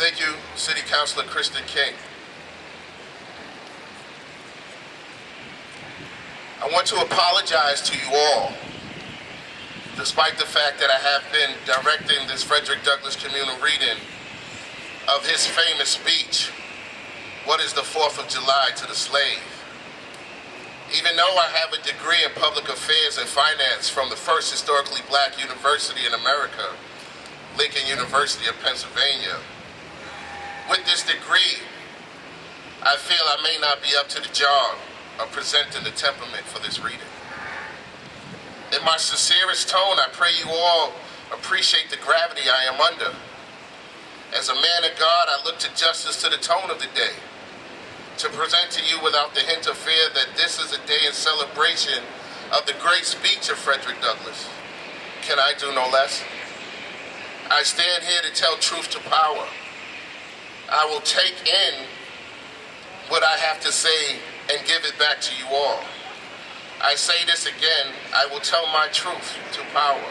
Thank you, City Councilor Kristen King. I want to apologize to you all, despite the fact that I have been directing this Frederick Douglass communal reading of his famous speech, "What is the 4th of July to the slave?" Even though I have a degree in public affairs and finance from the first historically black university in America, Lincoln University of Pennsylvania, with this degree, I feel I may not be up to the job of presenting the temperament for this reading. In my sincerest tone, I pray you all appreciate the gravity I am under. As a man of God, I look to justice to the tone of the day, to present to you without the hint of fear that this is a day in celebration of the great speech of Frederick Douglass. Can I do no less? I stand here to tell truth to power. I will take in what I have to say and give it back to you all. I say this again, I will tell my truth to power.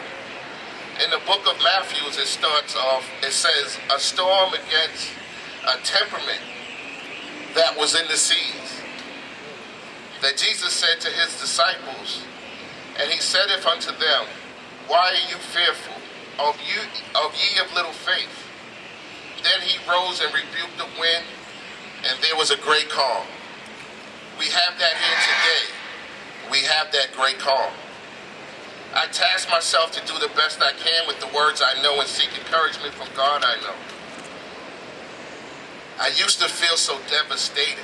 In the book of Matthew, it starts off, it says, a storm against a temperament that was in the seas. That Jesus said to his disciples, and he saith unto them, why are you fearful, of ye of little faith? Then he rose and rebuked the wind, and there was a great calm. We have that here today. We have that great calm. I task myself to do the best I can with the words I know and seek encouragement from God I know. I used to feel so devastated.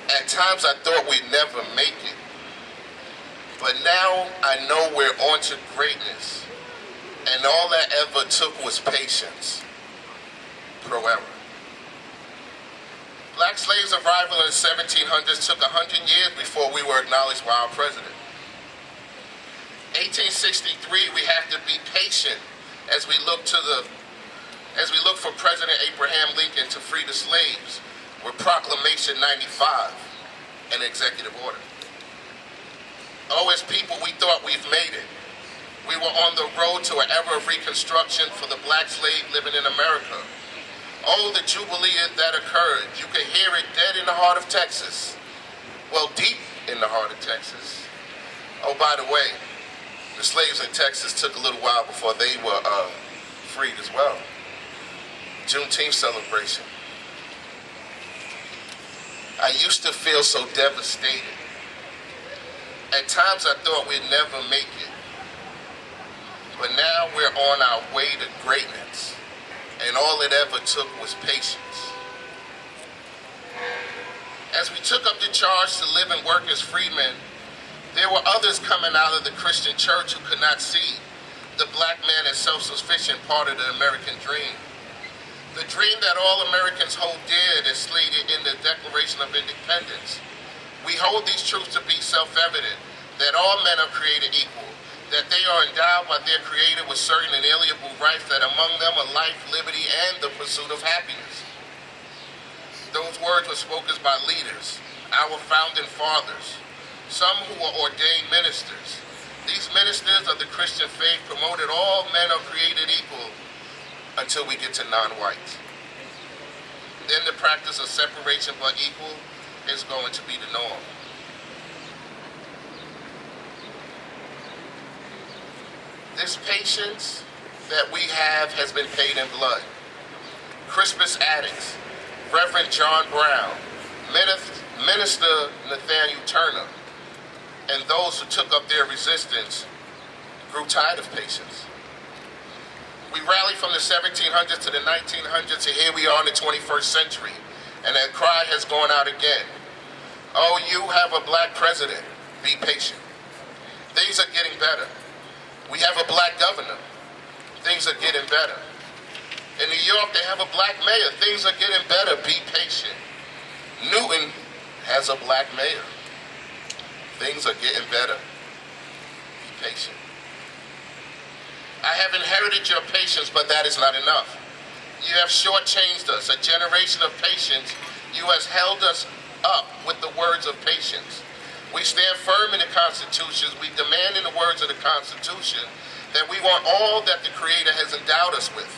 At times I thought we'd never make it. But now I know we're on to greatness. And all that ever took was patience. Pro era. Black slaves' arrival in the 1700s took 100 years before we were acknowledged by our president. 1863, we have to be patient as we look for President Abraham Lincoln to free the slaves with Proclamation 95, an executive order. Oh, as people, we thought we've made it. We were on the road to an era of reconstruction for the black slave living in America. Oh, the jubilee that occurred. You could hear it dead in the heart of Texas. Well, deep in the heart of Texas. Oh, by the way, the slaves in Texas took a little while before they were freed as well. Juneteenth celebration. I used to feel so devastated. At times I thought we'd never make it. But now we're on our way to greatness. And all it ever took was patience. As we took up the charge to live and work as freemen, there were others coming out of the Christian church who could not see the black man as self-sufficient part of the American dream. The dream that all Americans hold dear as slated in the Declaration of Independence. We hold these truths to be self-evident, that all men are created equal, that they are endowed by their Creator with certain inalienable rights, that among them are life, liberty, and the pursuit of happiness. Those words were spoken by leaders, our founding fathers, some who were ordained ministers. These ministers of the Christian faith promoted all men are created equal until we get to non-whites. Then the practice of separation but equal is going to be the norm. This patience that we have has been paid in blood. Crispus Attucks, Reverend John Brown, Minister Nathaniel Turner, and those who took up their resistance grew tired of patience. We rallied from the 1700s to the 1900s, and here we are in the 21st century, and that cry has gone out again. Oh, you have a black president. Be patient. Things are getting better. We have a black governor. Things are getting better. In New York, they have a black mayor. Things are getting better. Be patient. Newton has a black mayor. Things are getting better. Be patient. I have inherited your patience, but that is not enough. You have shortchanged us. A generation of patience. You have held us up with the words of patience. We stand firm in the Constitution. We demand in the words of the Constitution that we want all that the Creator has endowed us with.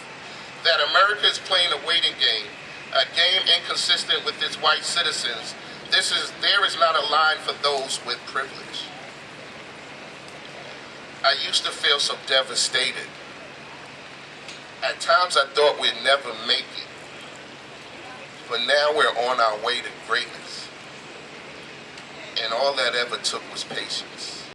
that America is playing a waiting game, a game inconsistent with its white citizens. There is not a line for those with privilege. I used to feel so devastated. At times I thought we'd never make it. But now we're on our way to greatness. And all that ever took was patience.